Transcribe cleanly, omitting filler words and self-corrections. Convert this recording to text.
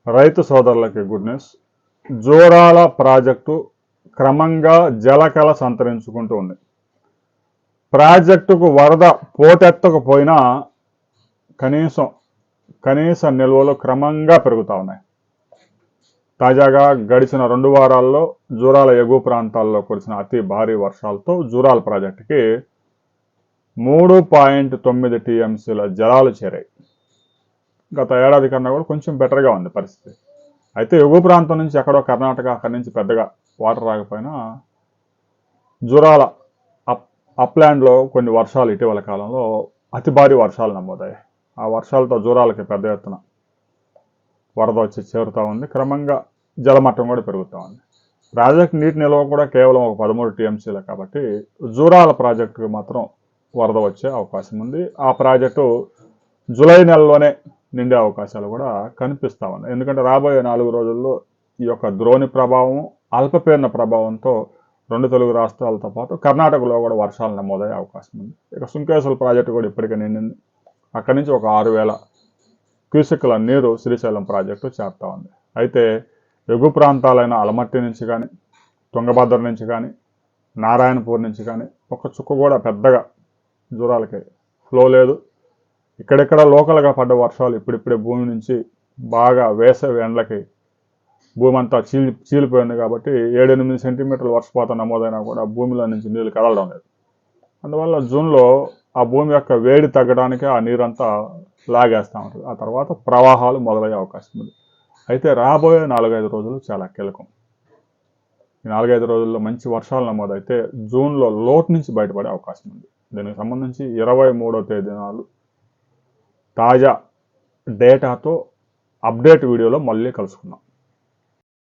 రైతు సోదరులకి good news. Jurala project క్రమంగా జలకళ సంతరించుకుంటూ ఉంది. ప్రాజెక్టుకు వరద పోటెత్తకపోయినా కనీస నిల్వలు క్రమంగా పెరుగుతూ ఉన్నాయి. తాజాగా గడిచిన 2 వారాల్లో జూరాల ఎగువ ప్రాంతాల్లో కురిసిన అతి భారీ వర్షాలతో జూరాల ప్రాజెక్టుకి 3.9 టీఎంసీల జలాలు చేరాయి. గత ఏడాది కన్నా కూడా కొంచెం బెటర్గా ఉంది పరిస్థితి. అయితే ఎగువ ప్రాంతం నుంచి ఎక్కడో కర్ణాటక అక్కడి నుంచి పెద్దగా వాటర్ రాకపోయినా జూరాల అప్లాండ్లో కొన్ని వర్షాలు ఇటీవల కాలంలో అతి భారీ వర్షాలు నమోదయ్యాయి. ఆ వర్షాలతో జూరాలకి పెద్ద ఎత్తున వరద వచ్చి చేరుతూ ఉంది. క్రమంగా జలమట్టం కూడా పెరుగుతూ ఉంది. ప్రాజెక్ట్ నీటి నిల్వ కూడా కేవలం ఒక 13 టీఎంసీలే కాబట్టి జూరాల ప్రాజెక్టుకు మాత్రం వరద వచ్చే అవకాశం ఉంది. ఆ ప్రాజెక్టు జూలై నెలలోనే నిండే అవకాశాలు కూడా కనిపిస్తూ ఉన్నాయి. ఎందుకంటే రాబోయే 4 రోజుల్లో ఈ యొక్క ద్రోణి ప్రభావం, అల్పపీడన ప్రభావంతో 2 తెలుగు రాష్ట్రాలతో పాటు కర్ణాటకలో కూడా వర్షాలు నమోదయ్యే అవకాశం ఉంది. ఇక సుంకేశ్వర ప్రాజెక్టు కూడా ఇప్పటికే నిండింది. అక్కడి నుంచి ఒక 6,000 క్యూసెక్ల నీరు శ్రీశైలం ప్రాజెక్టు చేరుతూ ఉంది. అయితే ఎగువ ప్రాంతాలైన అలమట్టి నుంచి కానీ, తుంగభద్ర నుంచి కానీ, నారాయణపూర్ నుంచి కానీ ఒక చుక్క కూడా పెద్దగా జూరాలకి ఫ్లో లేదు. ఇక్కడెక్కడ లోకల్గా పడ్డ వర్షాలు ఇప్పుడిప్పుడే భూమి నుంచి బాగా వేసవి ఎండలకి భూమి అంతా చీలిపోయింది కాబట్టి 7-8 సెంటీమీటర్ల వర్షపాతం నమోదైనా కూడా భూమిలో నుంచి నీళ్ళు కదలడం లేదు. అందువల్ల జూన్లో ఆ భూమి యొక్క వేడి తగ్గడానికి ఆ నీరంతా లాగేస్తూ ఉంటుంది. ఆ తర్వాత ప్రవాహాలు మొదలయ్యే అవకాశం ఉంది. అయితే రాబోయే 4-5 రోజులు చాలా కీలకం. ఈ 4-5 రోజుల్లో మంచి వర్షాలు నమోదైతే జూన్లో లోటు నుంచి బయటపడే అవకాశం ఉంది. దీనికి సంబంధించి 23వ తేదీ నాడు తాజా డేటాతో అప్డేట్ వీడియోలో మళ్ళీ కలుసుకుందాం.